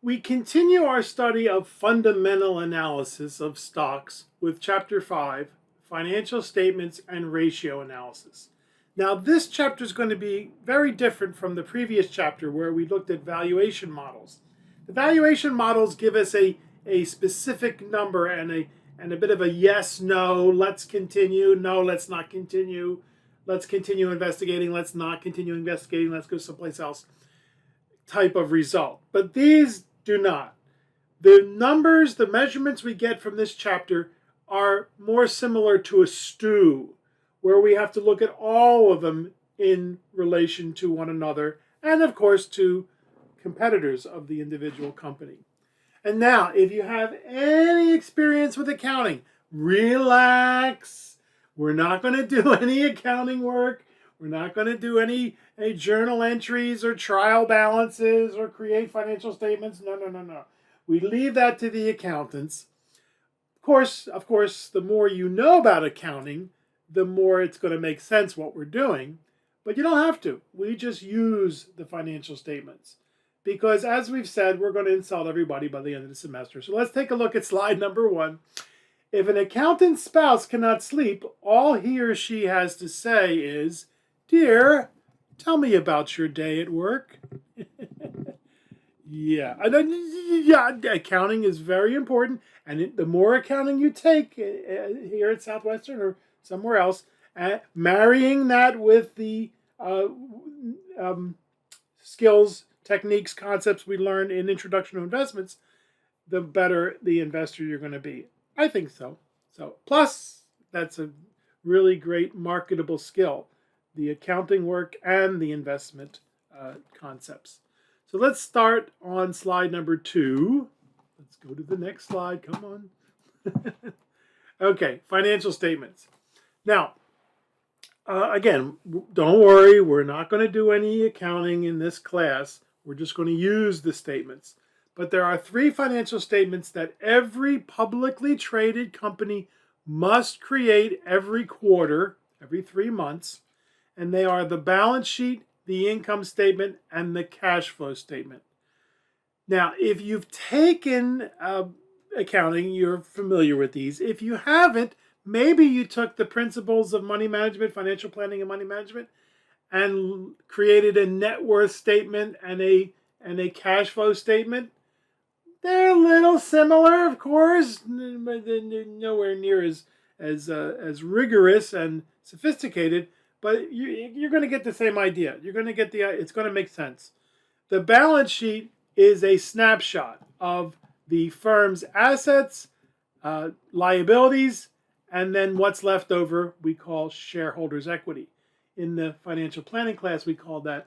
We continue our study of fundamental analysis of stocks with Chapter 5, Financial Statements and Ratio Analysis. Now, this chapter is going to be very different from the previous chapter where we looked at valuation models. The valuation models give us a specific number and a bit of a yes, no, let's continue, no, let's not continue, let's continue investigating, let's not continue investigating, let's go someplace else type of result. But these do not. The numbers, the measurements we get from this chapter are more similar to a stew, where we have to look at all of them in relation to one another, and of course to competitors of the individual company. And now, if you have any experience with accounting, relax. We're not going to do any accounting work. We're not going to do any journal entries or trial balances or create financial statements. No. We leave that to the accountants. Of course, the more you know about accounting, the more it's going to make sense what we're doing. But you don't have to. We just use the financial statements. Because as we've said, we're going to insult everybody by the end of the semester. So let's take a look at slide number 1. If an accountant's spouse cannot sleep, all he or she has to say is, "Dear, tell me about your day at work." Yeah, accounting is very important. And the more accounting you take here at Southwestern or somewhere else, marrying that with the skills, techniques, concepts we learned in Introduction to Investments, the better the investor you're going to be. I think so. Plus, that's a really great marketable skill, the accounting work and the investment concepts. So let's start on slide number 2. Let's go to the next slide. Come on. Okay, financial statements. Now, again, don't worry. We're not going to do any accounting in this class. We're just going to use the statements. But there are 3 financial statements that every publicly traded company must create every quarter, every 3 months. And they are the balance sheet, the income statement, and the cash flow statement. Now, if you've taken accounting, you're familiar with these. If you haven't, maybe you took the principles of money management, financial planning and money management, and created a net worth statement and a cash flow statement. They're a little similar, of course, but nowhere near as rigorous and sophisticated. But you're going to get the same idea. You're going to get it's going to make sense. The balance sheet is a snapshot of the firm's assets, liabilities, and then what's left over we call shareholders' equity. In the financial planning class, we call that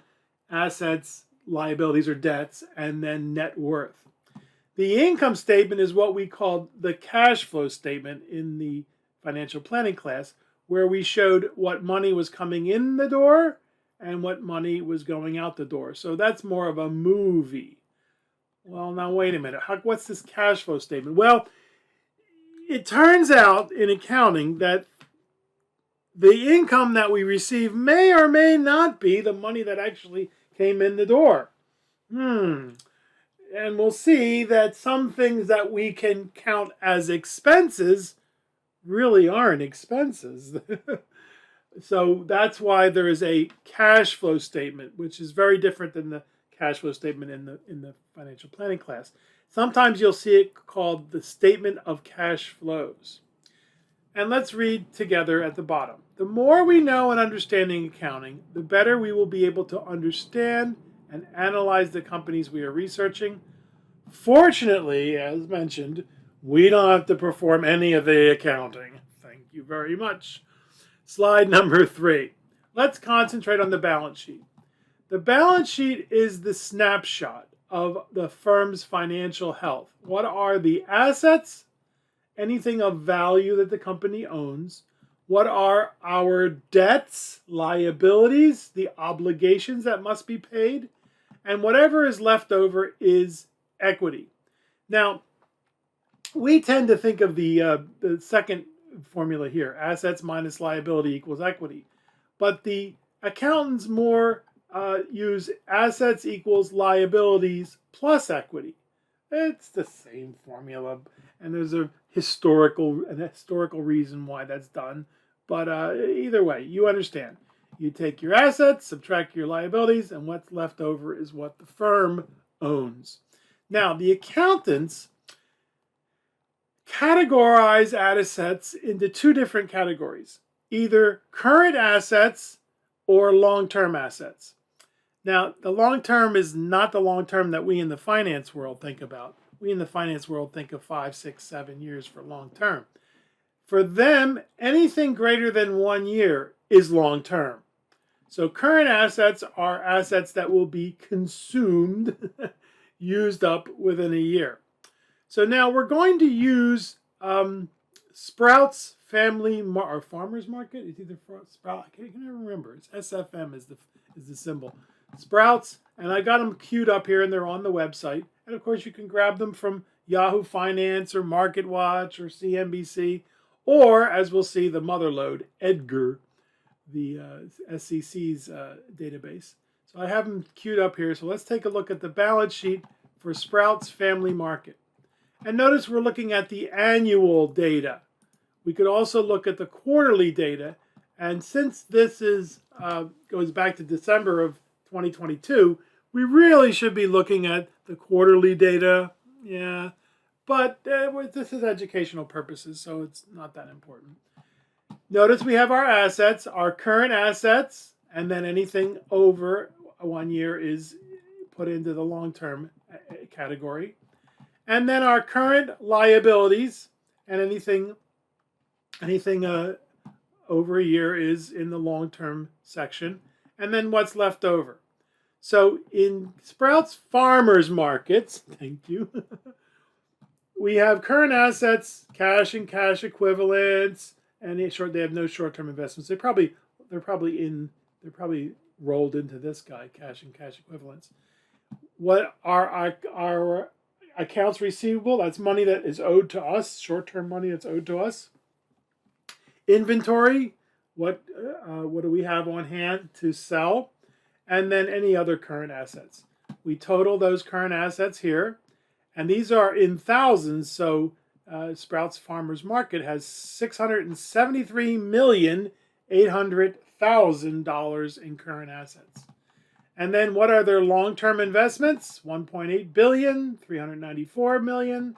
assets, liabilities, or debts, and then net worth. The income statement is what we call the cash flow statement in the financial planning class, where we showed what money was coming in the door and what money was going out the door. So that's more of a movie. Well, now wait a minute. What's this cash flow statement? Well, it turns out in accounting that the income that we receive may or may not be the money that actually came in the door. And we'll see that some things that we can count as expenses really aren't expenses. So that's why there is a cash flow statement, which is very different than the cash flow statement in the financial planning class. Sometimes you'll see it called the statement of cash flows. And let's read together at the bottom. The more we know and understanding accounting, the better we will be able to understand and analyze the companies we are researching. Fortunately, as mentioned, we don't have to perform any of the accounting. Thank you very much. Slide number 3. Let's concentrate on the balance sheet. The balance sheet is the snapshot of the firm's financial health. What are the assets? Anything of value that the company owns. What are our debts, liabilities, the obligations that must be paid? And whatever is left over is equity. Now, we tend to think of the second formula here, assets minus liability equals equity. But the accountants more use assets equals liabilities plus equity. It's the same formula, and there's a historical reason why that's done. But either way, you understand. You take your assets, subtract your liabilities, and what's left over is what the firm owns. Now, the accountants categorize assets into two different categories, either current assets or long-term assets. Now, the long-term is not the long-term that we in the finance world think about. We in the finance world think of 5, 6, 7 years for long-term. For them, anything greater than 1 year is long-term. So current assets are assets that will be consumed, used up within a year. So now we're going to use Sprouts Family or Farmers Market. It's either Sprout. I can't never remember. It's SFM is the symbol. Sprouts, and I got them queued up here, and they're on the website. And of course, you can grab them from Yahoo Finance or MarketWatch or CNBC, or as we'll see, the motherlode, Edgar, the SEC's database. So I have them queued up here. So let's take a look at the balance sheet for Sprouts Family Market. And notice we're looking at the annual data. We could also look at the quarterly data. And since this is goes back to December of 2022, we really should be looking at the quarterly data. Yeah, but this is educational purposes, so it's not that important. Notice we have our assets, our current assets, and then anything over 1 year is put into the long-term category. And then our current liabilities, and anything over a year is in the long-term section. And then what's left over. So in Sprouts Farmers Markets, thank you, we have current assets, cash and cash equivalents, and they have no short-term investments. They're probably rolled into this guy, cash and cash equivalents. What are our accounts receivable? That's money that is owed to us, short-term money that's owed to us. Inventory, what do we have on hand to sell? And then any other current assets. We total those current assets here, and these are in thousands. So Sprouts Farmers Market has $673,800,000 in current assets. And then what are their long-term investments? $1.8 billion, $394 million,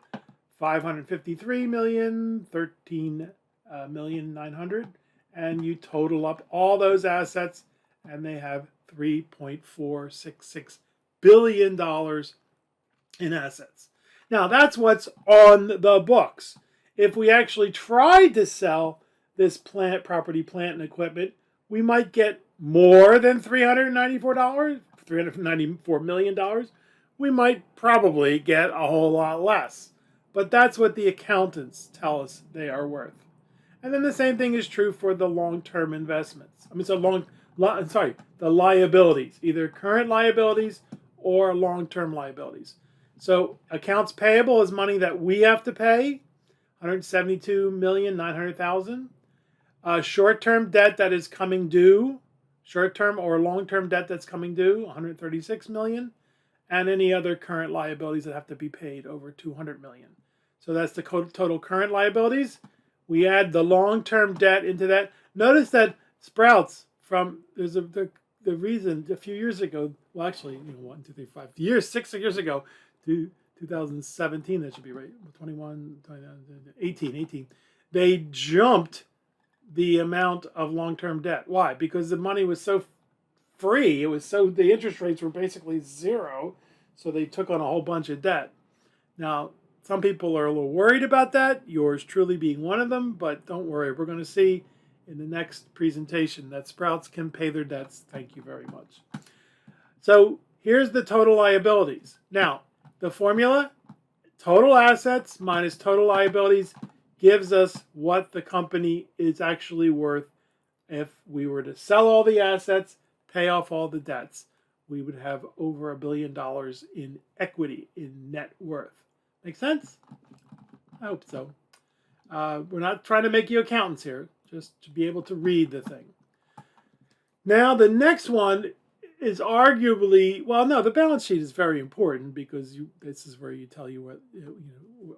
$553 million, $13,900,000, and you total up all those assets, and they have $3.466 billion in assets. Now, that's what's on the books. If we actually tried to sell this property, plant, and equipment, we might get more than $394 million. We might probably get a whole lot less. But that's what the accountants tell us they are worth. And then the same thing is true for the long-term investments. The liabilities, either current liabilities or long-term liabilities. So accounts payable is money that we have to pay, $172,900,000. Short-term debt that is coming due, short-term or long-term debt that's coming due, $136 million, and any other current liabilities that have to be paid over $200 million. So that's the total current liabilities. We add the long-term debt into that. Notice that Sprouts, the reason a few years ago, well, actually, 6 years ago, to 2017, that should be right, 18, they jumped the amount of long-term debt. Why? Because the money was so free. The interest rates were basically zero, so they took on a whole bunch of debt. Now, some people are a little worried about that, yours truly being one of them, but don't worry. We're going to see in the next presentation that Sprouts can pay their debts. Thank you very much. So here's the total liabilities. Now, the formula, total assets minus total liabilities, gives us what the company is actually worth. If we were to sell all the assets, pay off all the debts, we would have over $1 billion in equity, in net worth. Make sense? I hope so. We're not trying to make you accountants here, just to be able to read the thing. Now, the next one is arguably, well, no, the balance sheet is very important because this is where you tell you what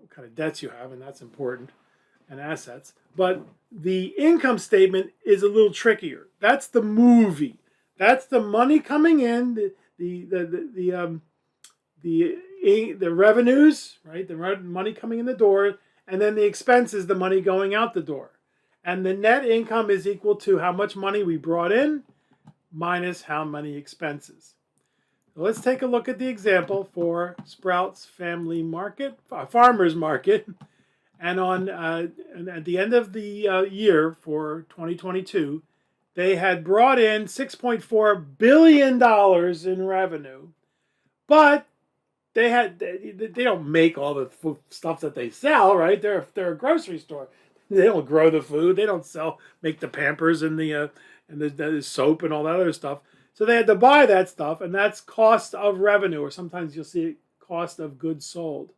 kind of debts you have, and that's important, and assets. But the income statement is a little trickier. That's the movie. That's the money coming in, the revenues, right? The money coming in the door, and then the expenses, the money going out the door. And the net income is equal to how much money we brought in minus how many expenses. So let's take a look at the example for Sprouts Family Market, Farmers Market. And at the end of the year for 2022, they had brought in $6.4 billion in revenue, but they don't make all the stuff that they sell, right? They're a grocery store. They don't grow the food. They don't make the Pampers and the soap and all that other stuff. So they had to buy that stuff, and that's cost of revenue, or sometimes you'll see cost of goods sold.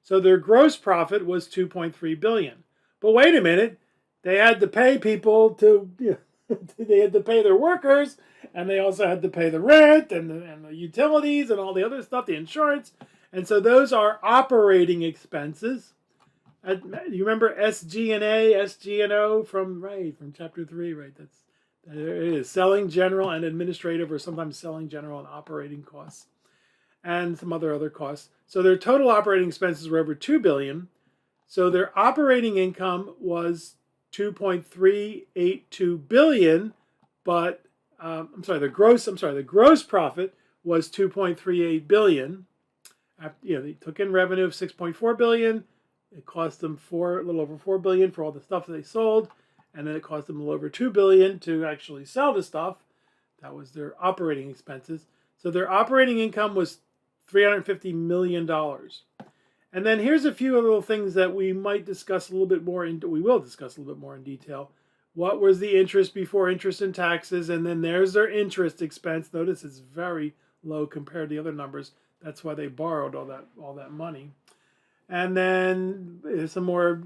So their gross profit was $2.3 billion. But wait a minute, they had to pay people they had to pay their workers, and they also had to pay the rent and the utilities and all the other stuff, the insurance. And so those are operating expenses. You remember SG&A, SG&O from chapter 3, right? There it is, selling, general, and administrative, or sometimes selling, general, and operating costs, and some other costs. So their total operating expenses were over $2 billion. So their operating income was $2.382 billion, but the gross profit was $2.38 billion. They took in revenue of $6.4 billion. It cost them a little over $4 billion for all the stuff that they sold, and then it cost them a little over $2 billion to actually sell the stuff. That was their operating expenses. So their operating income was $350 million. And then here's a few little things that we might discuss a little bit more. We will discuss a little bit more in detail. What was the interest before interest and taxes? And then there's their interest expense. Notice it's very low compared to the other numbers. That's why they borrowed all that money. And then there's some more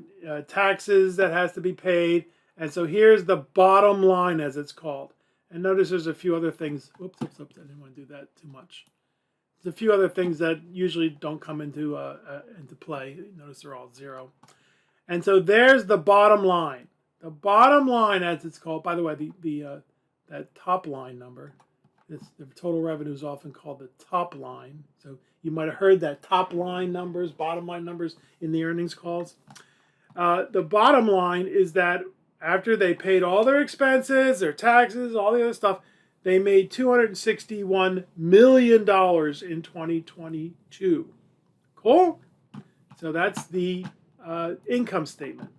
taxes that has to be paid. And so here's the bottom line, as it's called. And notice there's a few other things. Oops, I didn't want to do that too much. There's a few other things that usually don't come into play. Notice they're all zero. And so there's the bottom line. The bottom line, as it's called. By the way, that top line number, the total revenue is often called the top line. So you might have heard that top line numbers, bottom line numbers in the earnings calls. The bottom line is that after they paid all their expenses, their taxes, all the other stuff, they made $261 million in 2022. Cool? So that's the income statement.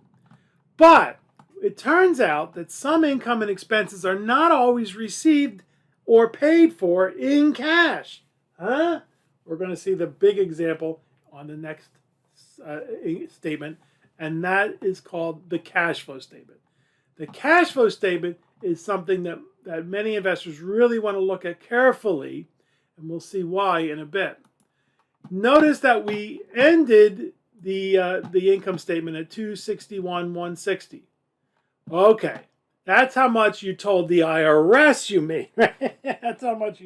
But it turns out that some income and expenses are not always received or paid for in cash. Huh? We're going to see the big example on the next statement, and that is called the cash flow statement. The cash flow statement is something that many investors really want to look at carefully, and we'll see why in a bit. Notice that we ended the income statement at $261,160. Okay, that's how much you told the IRS you made. That's how much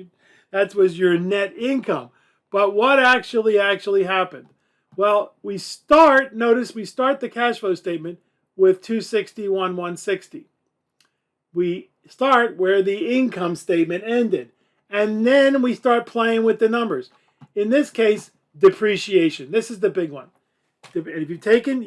that was your net income. But what actually happened? Well, we start the cash flow statement with $261,160. We start where the income statement ended. And then we start playing with the numbers. In this case, depreciation. This is the big one. If you've taken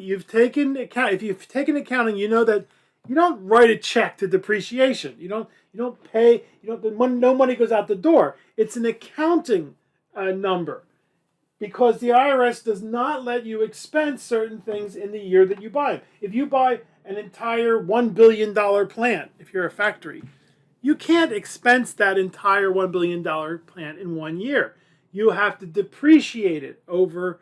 accounting, you know that you don't write a check to depreciation. You don't pay. No money goes out the door. It's an accounting number, because the IRS does not let you expense certain things in the year that you buy them. If you buy an entire $1 billion plant, if you're a factory, you can't expense that entire $1 billion plant in 1 year. You have to depreciate it over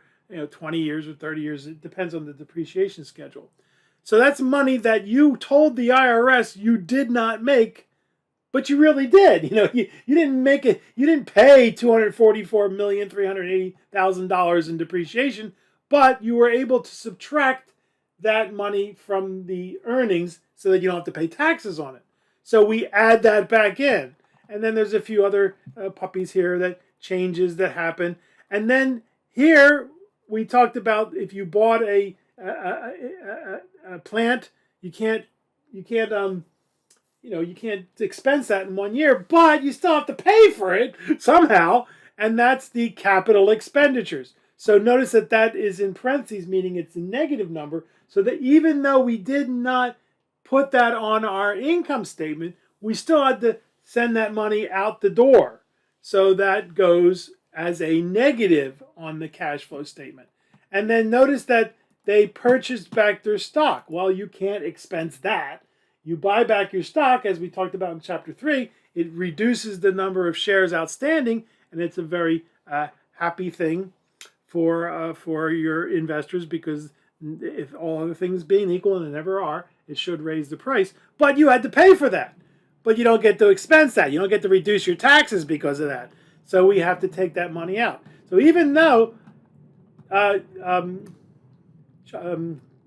20 years or 30 years. It depends on the depreciation schedule. So that's money that you told the IRS you did not make, but you really did. You didn't make it. You didn't pay $244,380,000 in depreciation, but you were able to subtract that money from the earnings so that you don't have to pay taxes on it. So we add that back in. And then there's a few other puppies here that changes that happen. And then here we talked about if you bought a plant, you can't you can't expense that in 1 year, but you still have to pay for it somehow, and that's the capital expenditures. So notice that that is in parentheses, meaning it's a negative number, so that even though we did not put that on our income statement, we still had to send that money out the door. So that goes as a negative on the cash flow statement. And then notice that they purchased back their stock. Well, you can't expense that. You buy back your stock, as we talked about in Chapter 3. It reduces the number of shares outstanding, and it's a very happy thing for your investors, because if all other things being equal, and they never are, it should raise the price. But you had to pay for that. But you don't get to expense that. You don't get to reduce your taxes because of that. So we have to take that money out. So even though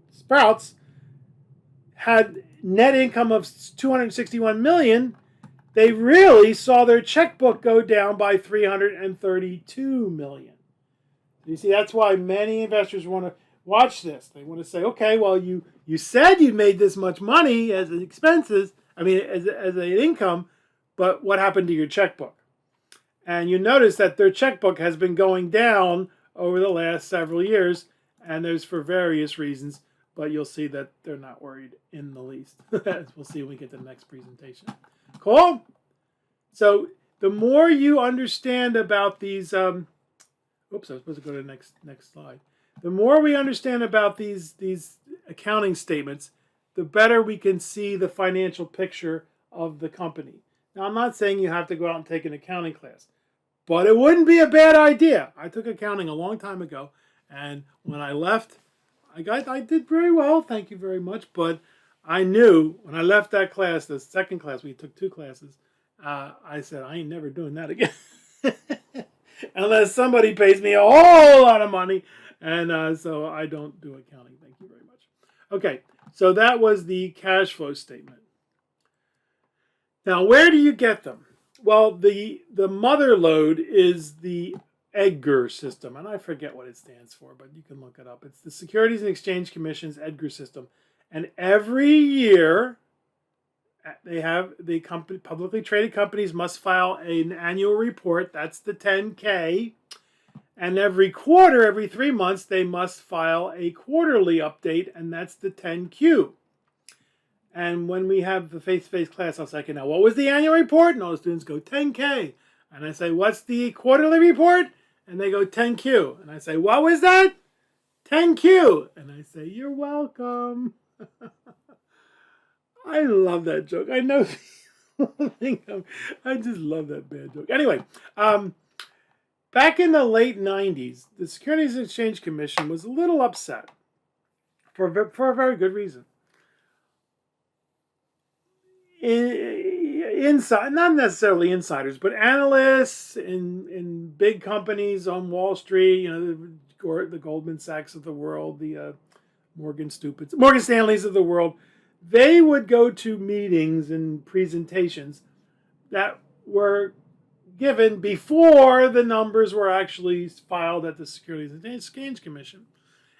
Sprouts had net income of $261 million, they really saw their checkbook go down by $332 million. You see, that's why many investors want to watch this. They want to say, okay, well, you said you made this much money as expenses, as an income, but what happened to your checkbook? And you notice that their checkbook has been going down over the last several years, and there's for various reasons, but you'll see that they're not worried in the least. We'll see when we get to the next presentation. Cool? So the more you understand about these, oops, I was supposed to go to the next slide. The more we understand about these accounting statements, the better we can see the financial picture of the company. Now, I'm not saying you have to go out and take an accounting class, but it wouldn't be a bad idea. I took accounting a long time ago, and when I left, I did very well, thank you very much, but I knew when I left that class, the second class, we took 2 classes, I said, I ain't never doing that again. Unless somebody pays me a whole lot of money, and so I don't do accounting, thank you very much. Okay, so that was the cash flow statement. Now, where do you get them? Well, the mother lode is the Edgar system, and I forget what it stands for, but you can look it up. It's the Securities and Exchange Commission's Edgar system, and every year publicly traded companies must file an annual report. That's the 10K, and every quarter, every 3 months, they must file a quarterly update, and that's the 10Q. And when we have the face-to-face class, I'll say, okay, now what was the annual report? And all the students go 10K. And I say, what's the quarterly report? And they go 10Q. And I say, what was that? 10Q. And I say, you're welcome. I love that joke. I know people think I just love that bad joke. Anyway, back in the late 90s, the Securities and Exchange Commission was a little upset for a very good reason. Not necessarily insiders, but analysts in big companies on Wall Street, the Goldman Sachs of the world, the Morgan Stanleys of the world, they would go to meetings and presentations that were given before the numbers were actually filed at the Securities and Exchange Commission.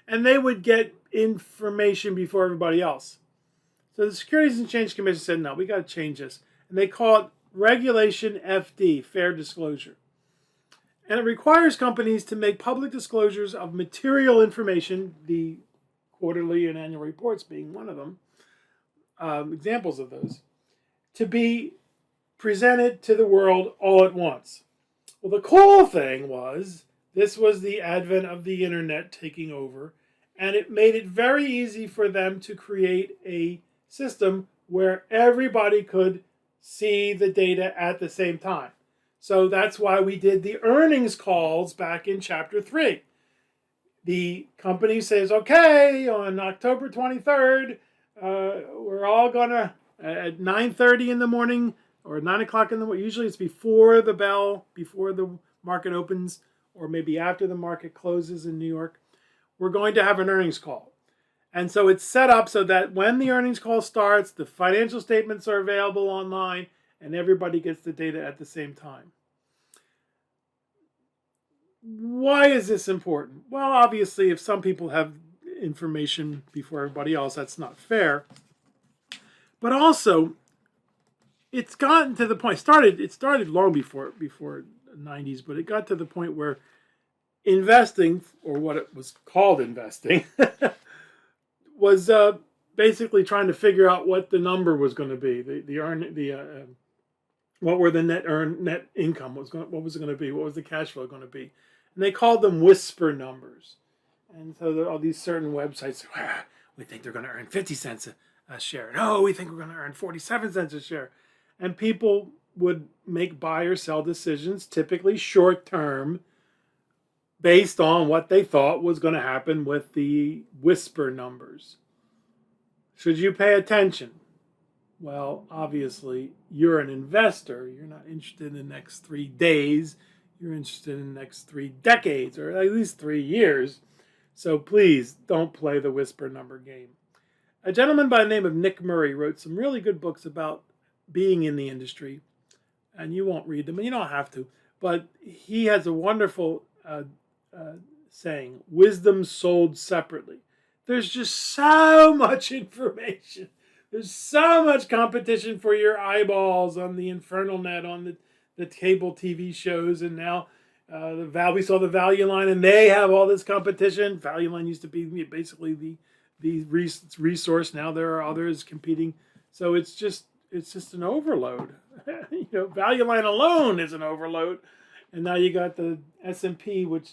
And they would get information before everybody else. So the Securities and Exchange Commission said, no, we got to change this. And they call it Regulation FD, Fair Disclosure. And it requires companies to make public disclosures of material information, the quarterly and annual reports being one of them, examples of those, to be presented to the world all at once. Well, the cool thing was, this was the advent of the internet taking over, and it made it very easy for them to create a system where everybody could see the data at the same time. So that's why we did the earnings calls back in Chapter 3. The company says, okay, on October 23rd, we're all going to, at 9:30 in the morning, or 9 o'clock in the morning, usually it's before the bell, before the market opens, or maybe after the market closes in New York, we're going to have an earnings call. And so it's set up so that when the earnings call starts, the financial statements are available online, and everybody gets the data at the same time. Why is this important? Well, obviously, if some people have information before everybody else, that's not fair. But also, it's gotten to the point. It started long before the 90s, but it got to the point where investing, or what it was called investing, was basically trying to figure out what the number was going to be. What were the net income what was it going to be? What was the cash flow going to be? And they called them whisper numbers. And so there are all these certain websites. We think they're going to earn 50 cents a share. No, we think we're going to earn 47 cents a share. And people would make buy or sell decisions, typically short term, based on what they thought was going to happen with the whisper numbers. Should you pay attention? Well, obviously, you're an investor. You're not interested in the next 3 days. You're interested in the next 3 decades, or at least 3 years. So please don't play the whisper number game. A gentleman by the name of Nick Murray wrote some really good books about being in the industry. And you won't read them, and you don't have to. But he has a wonderful saying, wisdom sold separately. There's just so much information. There's so much competition for your eyeballs on the infernal net, on the cable TV shows, and now we saw the Value Line, and they have all this competition. Value Line used to be basically the resource. Now there are others competing, so it's just an overload. Value Line alone is an overload, and now you got the S&P, which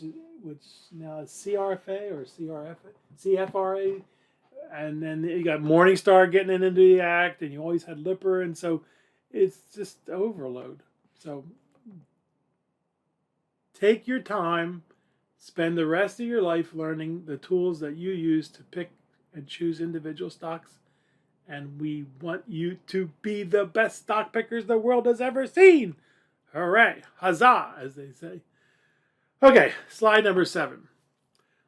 now is CRFA or CFRA. And then you got Morningstar getting into the act, and you always had Lipper, and so it's just overload. So take your time, spend the rest of your life learning the tools that you use to pick and choose individual stocks, and we want you to be the best stock pickers the world has ever seen. Hooray! Huzzah, as they say. Okay, slide number 7.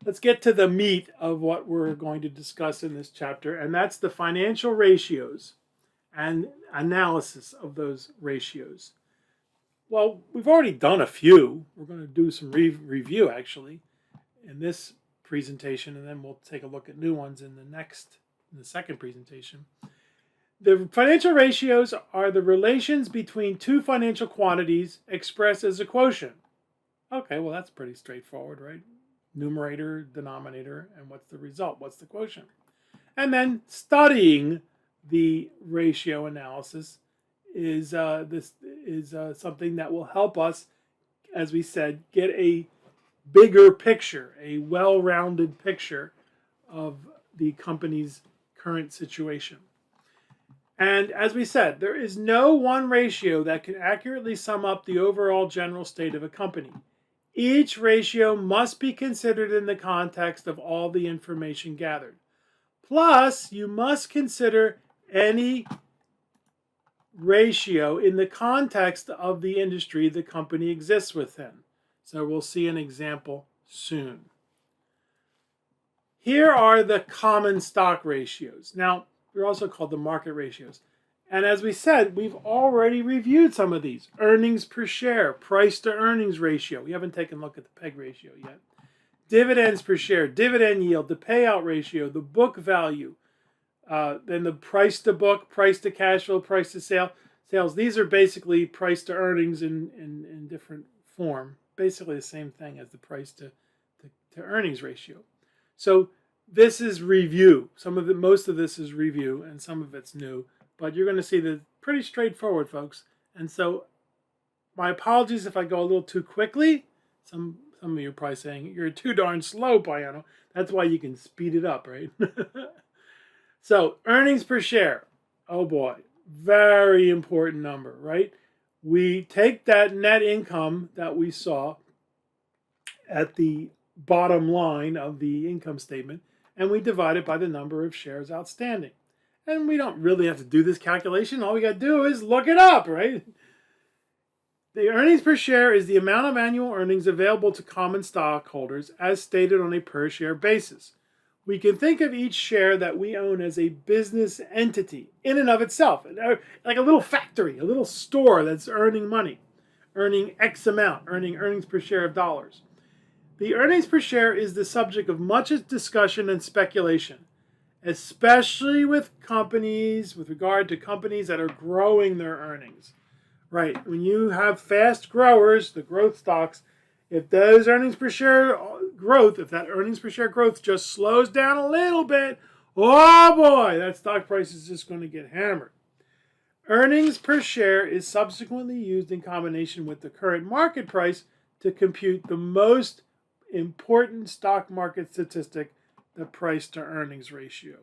Let's get to the meat of what we're going to discuss in this chapter, and that's the financial ratios and analysis of those ratios. Well, we've already done a few. We're going to do some review, actually, in this presentation, and then we'll take a look at new ones in the second presentation. The financial ratios are the relations between two financial quantities expressed as a quotient. Okay, well, that's pretty straightforward, right? Numerator, denominator, and what's the result? What's the quotient? And then studying the ratio analysis is something that will help us, as we said, get a bigger picture, a well-rounded picture of the company's current situation. And as we said, there is no one ratio that can accurately sum up the overall general state of a company. Each ratio must be considered in the context of all the information gathered. Plus, you must consider any ratio in the context of the industry the company exists within. So we'll see an example soon. Here are the common stock ratios. Now, they're also called the market ratios. And as we said, we've already reviewed some of these. Earnings per share, price to earnings ratio. We haven't taken a look at the PEG ratio yet. Dividends per share, dividend yield, the payout ratio, the book value, then the price to book, price to cash flow, price to sales. These are basically price to earnings in different form. Basically the same thing as the price to earnings ratio. So this is review. Most of this is review, and some of it's new. But you're going to see that pretty straightforward, folks. And so my apologies if I go a little too quickly. Some of you are probably saying, you're too darn slow, Piano. That's why you can speed it up, right? So earnings per share. Oh boy, very important number, right? We take that net income that we saw at the bottom line of the income statement, and we divide it by the number of shares outstanding. And we don't really have to do this calculation. All we got to do is look it up, right? The earnings per share is the amount of annual earnings available to common stockholders as stated on a per share basis. We can think of each share that we own as a business entity in and of itself, like a little factory, a little store that's earning money, earning X amount, earning earnings per share of dollars. The earnings per share is the subject of much discussion and speculation, especially with regard to companies that are growing their earnings. Right, when you have fast growers, the growth stocks, if those earnings per share growth, if that earnings per share growth just slows down a little bit, oh boy, that stock price is just going to get hammered. Earnings per share is subsequently used in combination with the current market price to compute the most important stock market statistic, the price to earnings ratio.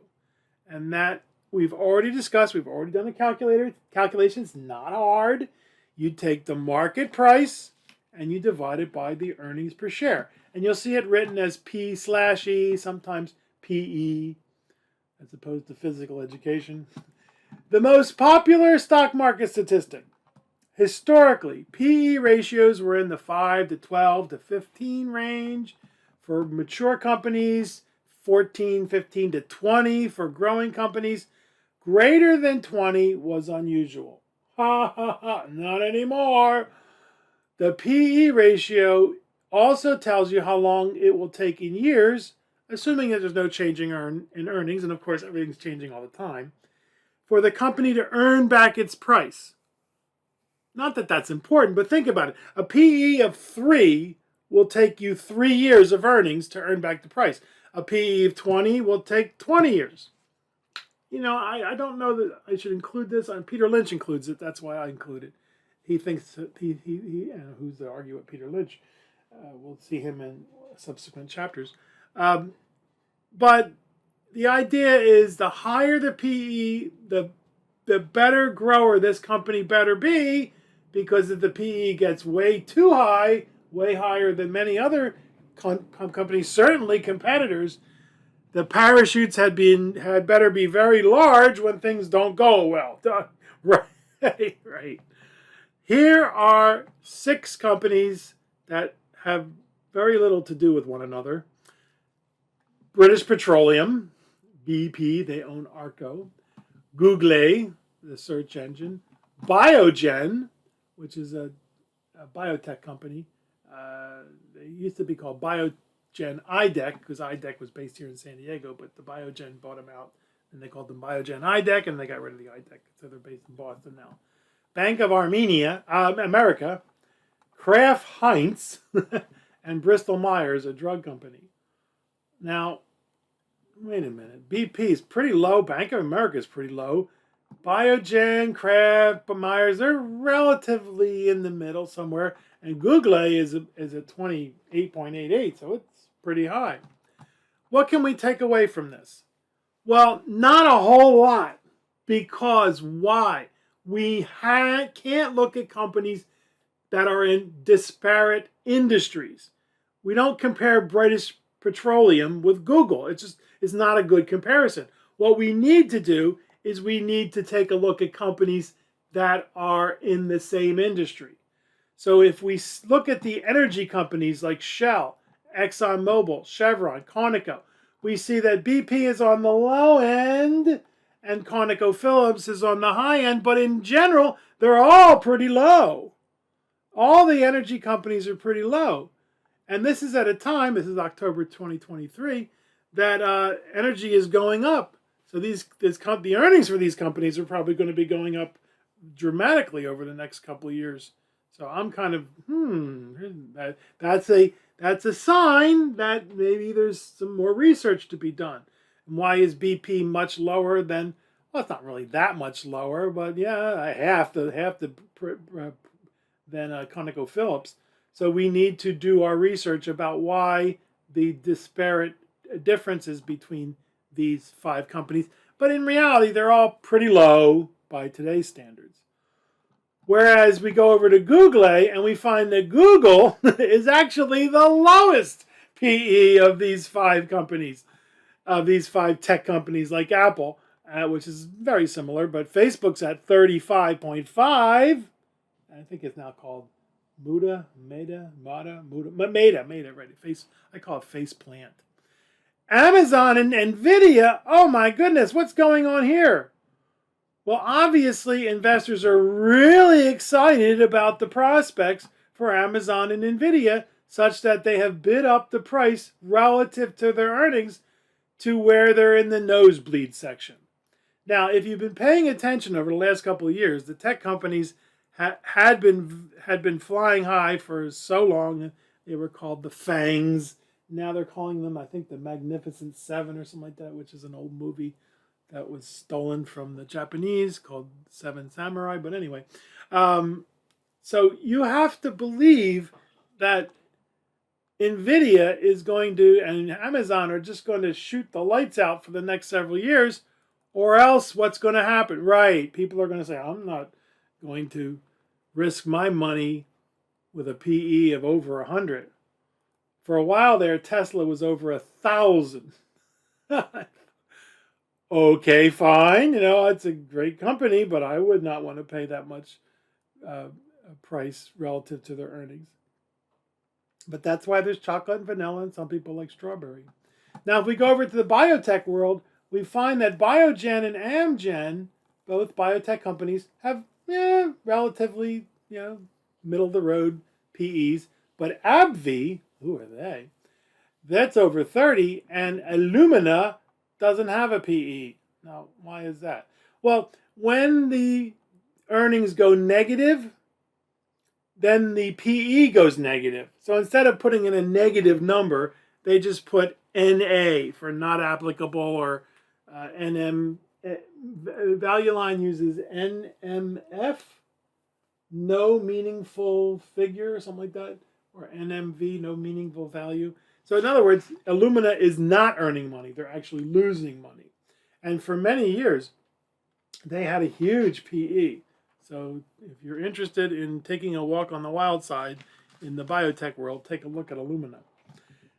And that we've already discussed, we've already done the calculations, not hard. You take the market price and you divide it by the earnings per share. And you'll see it written as P/E, sometimes PE, as opposed to physical education. The most popular stock market statistic. Historically, PE ratios were in the 5 to 12 to 15 range. For mature companies, 14, 15 to 20. For growing companies, greater than 20 was unusual. Ha ha ha, not anymore. The PE ratio also tells you how long it will take in years, assuming that there's no changing in earnings, and of course everything's changing all the time, for the company to earn back its price. Not that that's important, but think about it. A PE of 3 will take you 3 years of earnings to earn back the price. A PE of 20 will take 20 years. You know, I don't know that I should include this. Peter Lynch includes it. That's why I include it. He thinks that who's to argue with Peter Lynch? We'll see him in subsequent chapters. But the idea is the higher the PE, the better grower this company better be, because if the PE gets way too high, way higher than many other companies, certainly competitors, the parachutes had better be very large when things don't go well. Right, right. Here are 6 companies that have very little to do with one another. British Petroleum, BP, they own Arco. Google, the search engine. Biogen, which is a biotech company. They used to be called Biogen IDEC, because IDEC was based here in San Diego, but the Biogen bought them out, and they called them Biogen IDEC, and they got rid of the IDEC, so they're based in Boston now. Bank of America, Kraft Heinz, and Bristol Myers, a drug company. Now, wait a minute. BP is pretty low. Bank of America is pretty low. Biogen, Kraft, Myers, they're relatively in the middle somewhere. And Google is at 28.88, so it's pretty high. What can we take away from this? Well, not a whole lot. Because why? We can't look at companies that are in disparate industries. We don't compare British Petroleum with Google. It's not a good comparison. What we need to do is we need to take a look at companies that are in the same industry. So if we look at the energy companies like Shell, ExxonMobil, Chevron, Conoco, we see that BP is on the low end and ConocoPhillips is on the high end, but in general, they're all pretty low. All the energy companies are pretty low. And this is at a time, this is October 2023, that energy is going up. So the earnings for these companies are probably going to be going up dramatically over the next couple of years. So I'm kind of, that's a sign that maybe there's some more research to be done. And why is BP much lower than, well, it's not really that much lower, but yeah, half than ConocoPhillips. So we need to do our research about why the disparate differences between these 5 companies. But in reality, they're all pretty low by today's standards. Whereas we go over to Google and we find that Google is actually the lowest PE of these 5 companies, of these 5 tech companies like Apple, which is very similar. But Facebook's at 35.5. I think it's now called Meta, right? I call it Face Plant. Amazon and Nvidia, oh my goodness, what's going on here? Well, obviously, investors are really excited about the prospects for Amazon and Nvidia, such that they have bid up the price relative to their earnings to where they're in the nosebleed section. Now, if you've been paying attention over the last couple of years, the tech companies had been flying high for so long. They were called the FANGs. Now they're calling them, I think, the Magnificent Seven or something like that, which is an old movie that was stolen from the Japanese called Seven Samurai. But anyway, so you have to believe that Nvidia is going to, and Amazon are just going to shoot the lights out for the next several years, or else what's going to happen? Right, people are going to say, I'm not going to risk my money with a PE of over 100. For a while there, Tesla was over 1,000. Okay, fine. It's a great company, but I would not want to pay that much price relative to their earnings. But that's why there's chocolate and vanilla, and some people like strawberry. Now, if we go over to the biotech world, we find that Biogen and Amgen, both biotech companies, have relatively middle of the road PEs. But AbbVie, who are they? That's over 30, and Illumina doesn't have a PE. Now, why is that? Well, when the earnings go negative, then the PE goes negative. So instead of putting in a negative number, they just put NA for not applicable, or NM. Value line uses NMF, no meaningful figure, or something like that, or NMV, no meaningful value. So in other words, Illumina is not earning money. They're actually losing money. And for many years, they had a huge PE. So if you're interested in taking a walk on the wild side in the biotech world, take a look at Illumina.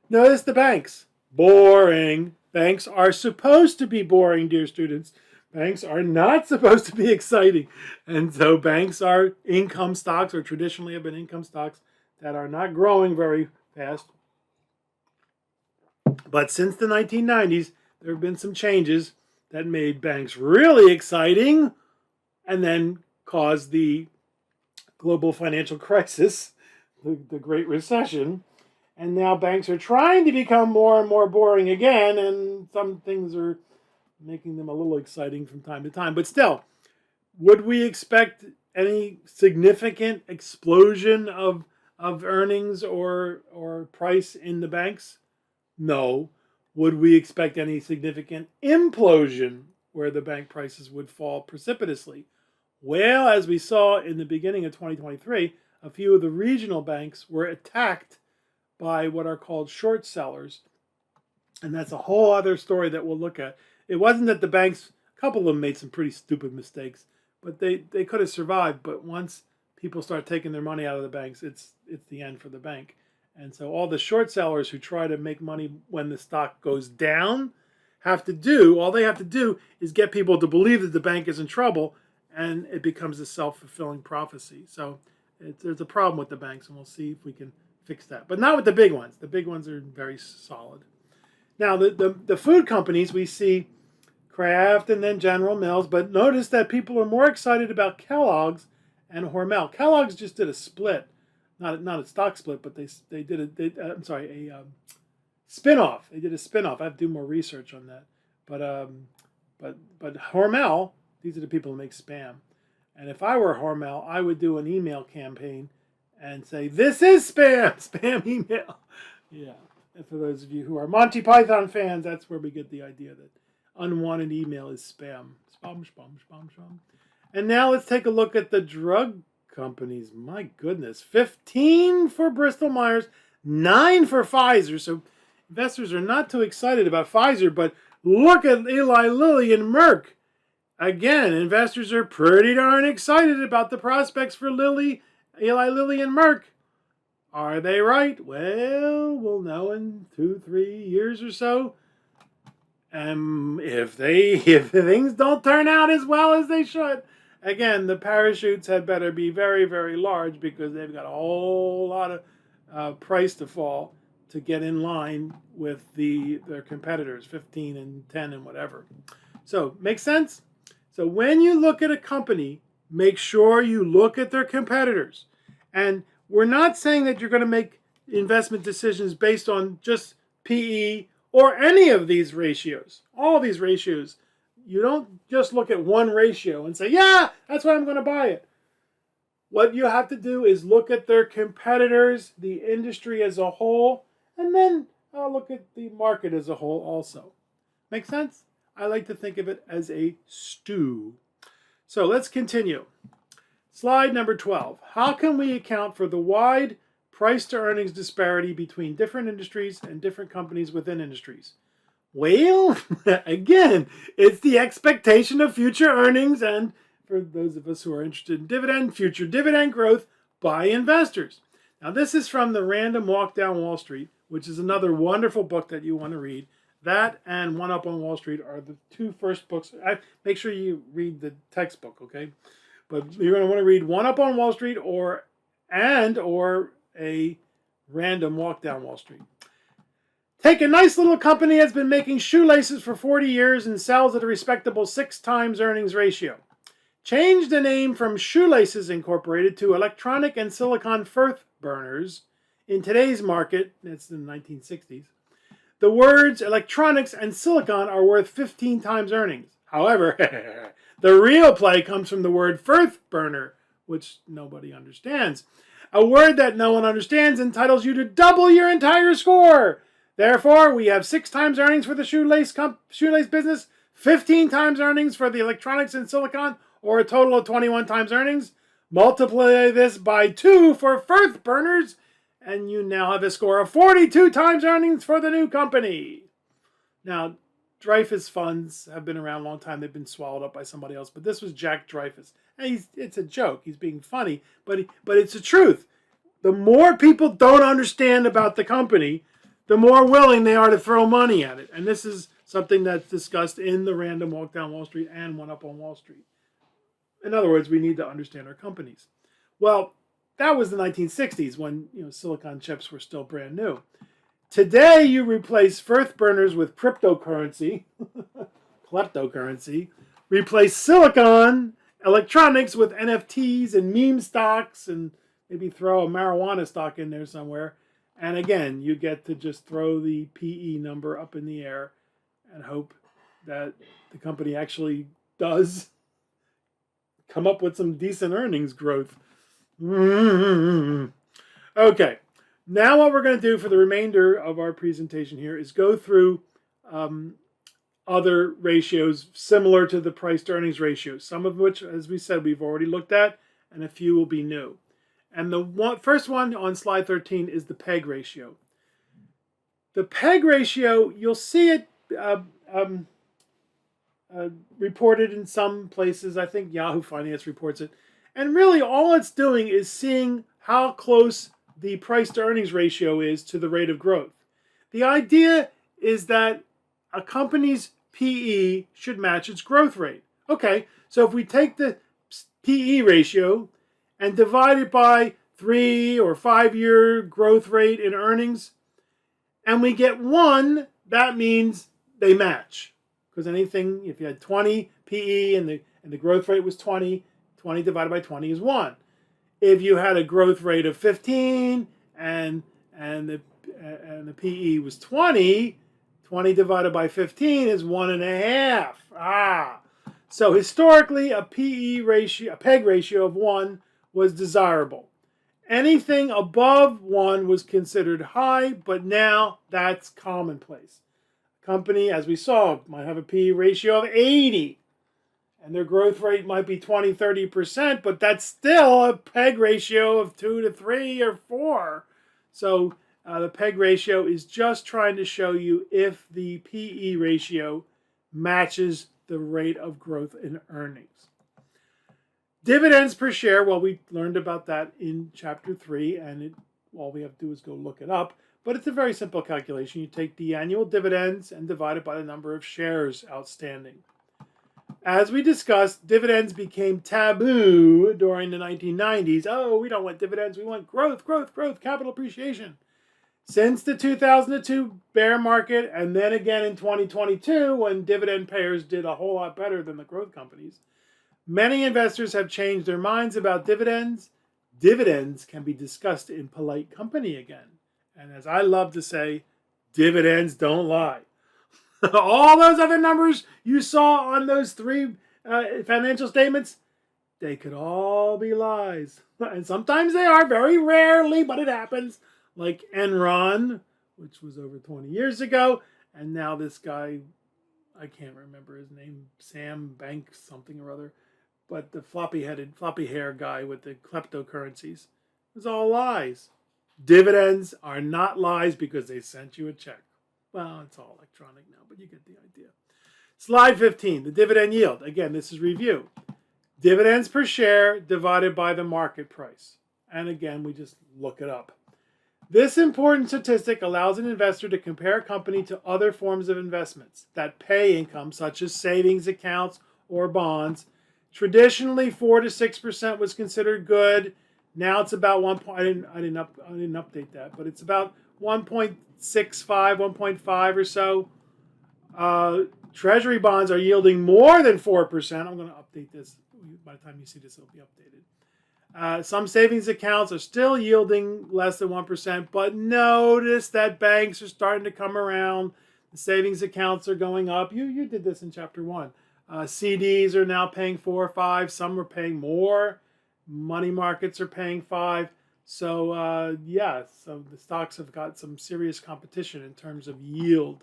Notice the banks. Boring. Banks are supposed to be boring, dear students. Banks are not supposed to be exciting. And so banks are income stocks, or traditionally have been income stocks, that are not growing very fast. But since the 1990s, there have been some changes that made banks really exciting, and then caused the global financial crisis, the Great Recession. And now banks are trying to become more and more boring again, and some things are making them a little exciting from time to time. But still, would we expect any significant explosion of earnings or price in the banks? No. Would we expect any significant implosion where the bank prices would fall precipitously? Well, as we saw in the beginning of 2023, a few of the regional banks were attacked by what are called short sellers. And that's a whole other story that we'll look at. It wasn't that the banks, a couple of them made some pretty stupid mistakes, but they could have survived. But once people start taking their money out of the banks, it's the end for the bank. And so all the short sellers who try to make money when the stock goes down all they have to do is get people to believe that the bank is in trouble, and it becomes a self-fulfilling prophecy. So there's a problem with the banks, and we'll see if we can fix that. But not with the big ones. The big ones are very solid. Now, the food companies, we see Kraft and then General Mills, but notice that people are more excited about Kellogg's and Hormel. Kellogg's just did a split. Not a stock split, but they did a spinoff. They did a spinoff. I have to do more research on that. But Hormel, these are the people who make Spam. And if I were Hormel, I would do an email campaign and say, "This is spam, spam email." Yeah. And for those of you who are Monty Python fans, that's where we get the idea that unwanted email is spam. Spam, spam, spam, spam. And now let's take a look at the drug companies. My goodness. 15 for Bristol Myers, 9 for Pfizer. So investors are not too excited about Pfizer, but look at Eli Lilly and Merck. Again, investors are pretty darn excited about the prospects for Eli Lilly and Merck. Are they right? Well, we'll know in 2-3 years or so. If things don't turn out as well as they should, again, the parachutes had better be very, very large, because they've got a whole lot of price to fall to get in line with their competitors, 15 and 10 and whatever. So, makes sense? So when you look at a company, make sure you look at their competitors. And we're not saying that you're going to make investment decisions based on just PE or any of these ratios. All these ratios. You don't just look at one ratio and say, yeah, that's why I'm going to buy it. What you have to do is look at their competitors, the industry as a whole, and then look at the market as a whole also. Make sense? I like to think of it as a stew. So let's continue. Slide number 12. How can we account for the wide price to earnings disparity between different industries and different companies within industries? Well, again, it's the expectation of future earnings and, for those of us who are interested in future dividend growth by investors. Now, this is from the Random Walk Down Wall Street, which is another wonderful book that you want to read. That and One Up on Wall Street are the two first books. Make sure you read the textbook, okay? But you're going to want to read One Up on Wall Street or a Random Walk Down Wall Street. Take a nice little company that's been making shoelaces for 40 years and sells at a respectable 6 times earnings ratio. Change the name from Shoelaces Incorporated to Electronic and Silicon Firth Burners. In today's market, that's in the 1960s, the words electronics and silicon are worth 15 times earnings. However, the real play comes from the word Firth burner, which nobody understands. A word that no one understands entitles you to double your entire score. Therefore, we have 6 times earnings for the shoelace business, 15 times earnings for the electronics and silicon, or a total of 21 times earnings. Multiply this by 2 for Firth burners, and you now have a score of 42 times earnings for the new company. Now, Dreyfus funds have been around a long time. They've been swallowed up by somebody else, but this was Jack Dreyfus. And it's a joke. He's being funny, but it's the truth. The more people don't understand about the company, the more willing they are to throw money at it. And this is something that's discussed in the Random Walk Down Wall Street and One Up on Wall Street. In other words, we need to understand our companies. Well, that was the 1960s when silicon chips were still brand new. Today, you replace Firth burners with cryptocurrency, kleptocurrency, replace silicon electronics with NFTs and meme stocks, and maybe throw a marijuana stock in there somewhere. And again, you get to just throw the PE number up in the air and hope that the company actually does come up with some decent earnings growth. Okay, now what we're going to do for the remainder of our presentation here is go through other ratios similar to the price to earnings ratio, some of which, as we said, we've already looked at, and a few will be new. And the first one on slide 13 is the PEG ratio. The PEG ratio, you'll see it reported in some places. I think Yahoo Finance reports it. And really all it's doing is seeing how close the price to earnings ratio is to the rate of growth. The idea is that a company's PE should match its growth rate. Okay, so if we take the PE ratio and divide it by 3 or 5 year growth rate in earnings, and we get 1, that means they match. Because anything, if you had 20 PE and the growth rate was 20, 20 divided by 20 is 1. If you had a growth rate of 15 and the PE was 20, 20 divided by 15 is 1.5. So historically, a PE ratio, a PEG ratio of 1 was desirable. Anything above 1 was considered high, but now that's commonplace. A company, as we saw, might have a PE ratio of 80. And their growth rate might be 20, 30%, but that's still a PEG ratio of 2 to 3 or 4. So the PEG ratio is just trying to show you if the PE ratio matches the rate of growth in earnings. Dividends per share, well, we learned about that in Chapter 3, and all we have to do is go look it up. But it's a very simple calculation. You take the annual dividends and divide it by the number of shares outstanding. As we discussed, dividends became taboo during the 1990s. Oh, we don't want dividends. We want growth, growth, growth, capital appreciation. Since the 2002 bear market, and then again in 2022 when dividend payers did a whole lot better than the growth companies, many investors have changed their minds about dividends. Dividends can be discussed in polite company again. And as I love to say, dividends don't lie. All those other numbers you saw on those three financial statements, they could all be lies. And sometimes they are, very rarely, but it happens. Like Enron, which was over 20 years ago. And now this guy, I can't remember his name, Sam Bank something or other. But the floppy hair guy with the kleptocurrencies. It was all lies. Dividends are not lies because they sent you a check. Well, it's all electronic now, but you get the idea. Slide 15, the dividend yield. Again, this is review. Dividends per share divided by the market price. And again, we just look it up. This important statistic allows an investor to compare a company to other forms of investments that pay income, such as savings accounts or bonds. Traditionally, 4 to 6% was considered good. Now it's about 1. I didn't update that, but it's about 1.65, 1.5 or so. Treasury bonds are yielding more than 4%. I'm going to update this. By the time you see this, it'll be updated. Some savings accounts are still yielding less than 1%, but notice that banks are starting to come around. The savings accounts are going up. You did this in chapter 1. CDs are now paying 4 or 5. Some are paying more. Money markets are paying 5. So so the stocks have got some serious competition in terms of yield.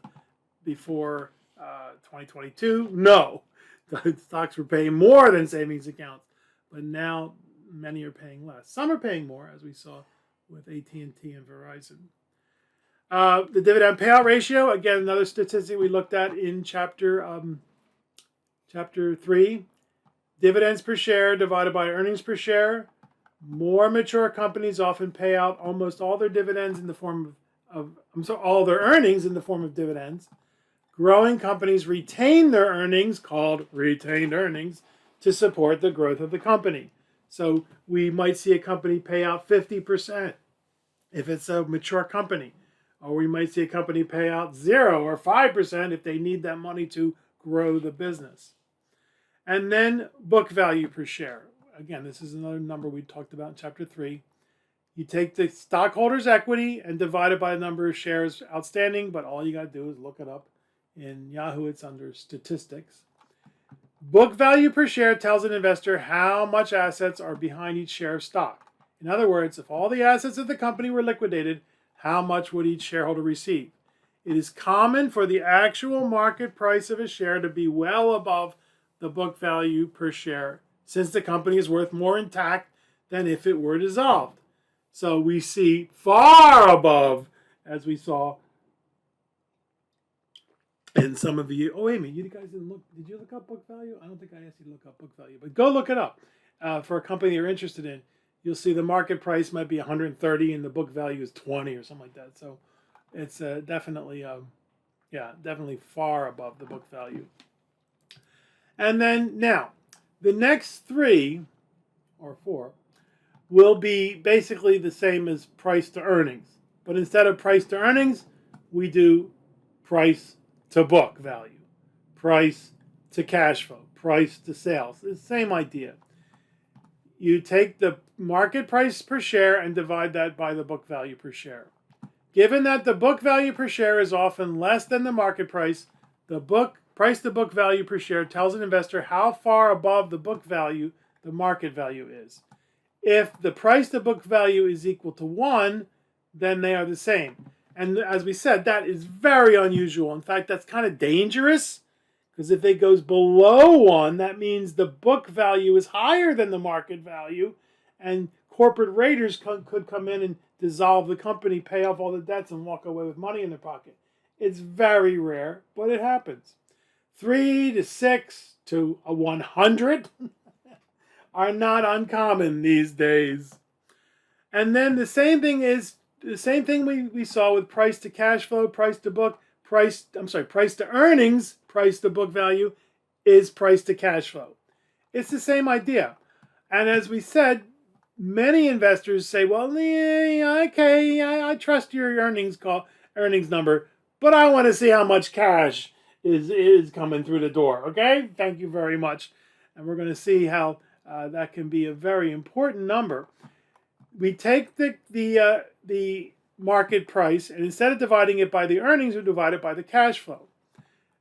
Before 2022, no. The stocks were paying more than savings accounts, but now many are paying less. Some are paying more, as we saw with AT&T and Verizon. The dividend payout ratio, again, another statistic we looked at in chapter 3. Dividends per share divided by earnings per share. More mature companies often pay out almost all their dividends in the form of all their earnings in the form of dividends. Growing companies retain their earnings, called retained earnings, to support the growth of the company. So we might see a company pay out 50% if it's a mature company. Or we might see a company pay out 0 or 5% if they need that money to grow the business. And then book value per share. Again, this is another number we talked about in chapter 3. You take the stockholders' equity and divide it by the number of shares outstanding, but all you got to do is look it up. In Yahoo, it's under statistics. Book value per share tells an investor how much assets are behind each share of stock. In other words, if all the assets of the company were liquidated, how much would each shareholder receive? It is common for the actual market price of a share to be well above the book value per share, since the company is worth more intact than if it were dissolved. So we see far above, as we saw in some of the, wait a minute, you guys didn't look, did you look up book value? I don't think I asked you to look up book value, but go look it up. For a company you're interested in, you'll see the market price might be 130 and the book value is 20 or something like that. So it's definitely far above the book value. And then now, the next 3 or 4 will be basically the same as price to earnings. But instead of price to earnings, we do price to book value, price to cash flow, price to sales. It's the same idea. You take the market price per share and divide that by the book value per share. Given that the book value per share is often less than the market price, the price to book value per share tells an investor how far above the book value the market value is. If the price to book value is equal to 1, then they are the same. And as we said, that is very unusual. In fact, that's kind of dangerous, because if it goes below 1, that means the book value is higher than the market value, and corporate raiders could come in and dissolve the company, pay off all the debts, and walk away with money in their pocket. It's very rare, but it happens. 3 to 6 to 100 are not uncommon these days. And then the same thing we saw with price to cash flow, price to book, price to earnings, price to book value is price to cash flow. It's the same idea. And as we said, many investors say, well, yeah, okay, I trust your earnings number, but I want to see how much cash is coming through the door. Okay, thank you very much. And we're going to see how that can be a very important number. We take the market price, and instead of dividing it by the earnings, we divide it by the cash flow.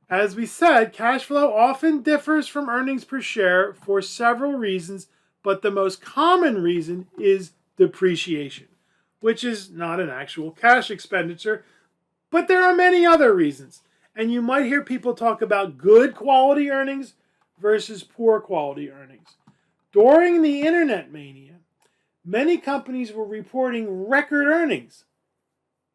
As we said, cash flow often differs from earnings per share for several reasons, but the most common reason is depreciation, which is not an actual cash expenditure, but there are many other reasons. And you might hear people talk about good quality earnings versus poor quality earnings. During the internet mania, many companies were reporting record earnings,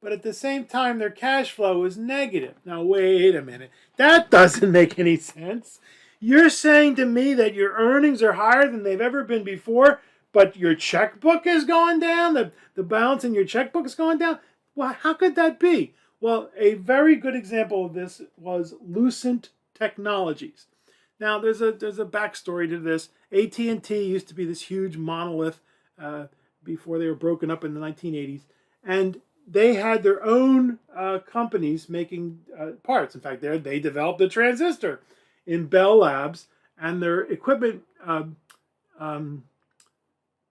but at the same time, their cash flow was negative. Now, wait a minute. That doesn't make any sense. You're saying to me that your earnings are higher than they've ever been before, but your checkbook is going down? The balance in your checkbook is going down? Well, how could that be? Well, a very good example of this was Lucent Technologies. Now, there's a backstory to this. AT&T used to be this huge monolith before they were broken up in the 1980s. And they had their own companies making parts. In fact, they developed the transistor in Bell Labs, and their equipment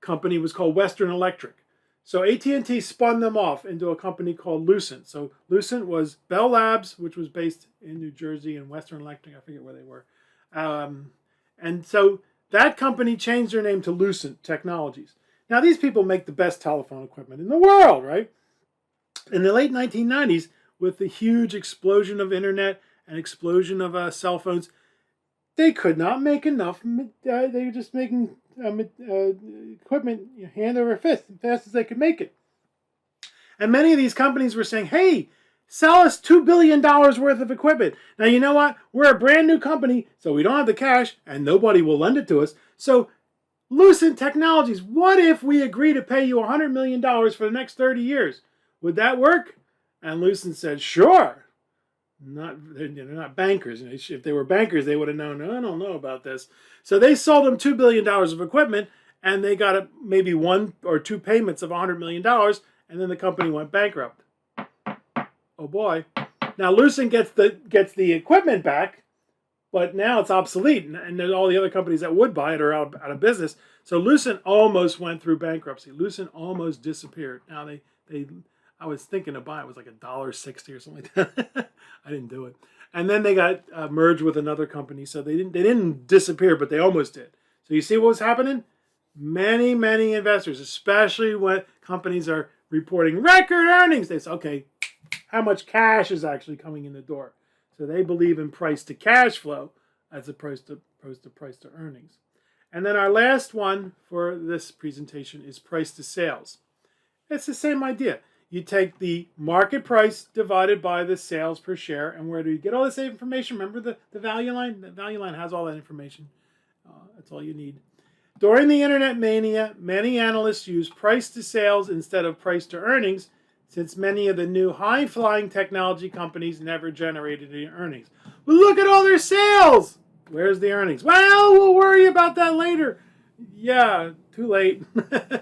company was called Western Electric. So AT&T spun them off into a company called Lucent. So Lucent was Bell Labs, which was based in New Jersey, and Western Electric, I forget where they were. And so that company changed their name to Lucent Technologies. Now, these people make the best telephone equipment in the world, right? In the late 1990s, with the huge explosion of internet and explosion of cell phones, they could not make enough. They were just making equipment hand over fist as fast as they could make it. And many of these companies were saying, hey, sell us $2 billion worth of equipment. Now, you know what? We're a brand new company, so we don't have the cash, and nobody will lend it to us. So Lucent Technologies, what if we agree to pay you $100 million for the next 30 years? Would that work? And Lucent said, sure. They're not bankers. If they were bankers, they would have known, I don't know about this. So they sold them $2 billion of equipment, and they got maybe one or two payments of $100 million, and then the company went bankrupt. Oh boy. Now Lucent gets the equipment back, but now it's obsolete, and all the other companies that would buy it are out of business. So Lucent almost went through bankruptcy. Lucent almost disappeared. Now I was thinking of buying it. It was like $1.60 or something like that. I didn't do it. And then they got merged with another company, so they didn't disappear, but they almost did. So you see what was happening? Many investors, especially when companies are reporting record earnings, they say, okay, how much cash is actually coming in the door? So they believe in price to cash flow as opposed to price to earnings. And then our last one for this presentation is price to sales. It's the same idea. You take the market price divided by the sales per share, and where do you get all this information? Remember the value line? The value line has all that information. That's all you need. During the internet mania, many analysts use price to sales instead of price to earnings, since many of the new high-flying technology companies never generated any earnings. But look at all their sales! Where's the earnings? Well, we'll worry about that later. Yeah, too late. The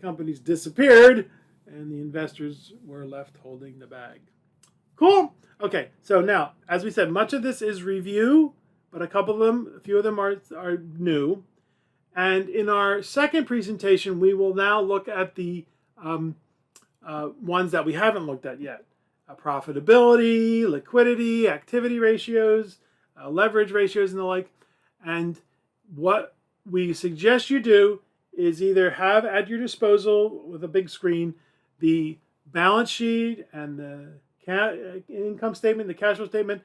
companies disappeared, and the investors were left holding the bag. Cool. Okay, so now, as we said, much of this is review, but a few of them are new. And in our second presentation, we will now look at the ones that we haven't looked at yet. Profitability, liquidity, activity ratios, leverage ratios, and the like. And what we suggest you do is either have at your disposal with a big screen the balance sheet and the income statement, the cash flow statement,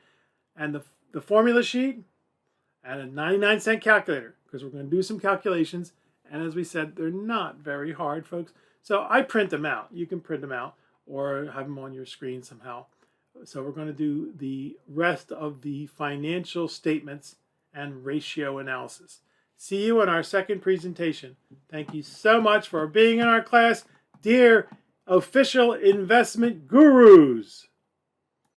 and the formula sheet, and a 99-cent calculator, because we're going to do some calculations. And as we said, they're not very hard, folks. So I print them out. You can print them out or have them on your screen somehow. So we're going to do the rest of the financial statements and ratio analysis. See you in our second presentation. Thank you so much for being in our class, dear official investment gurus.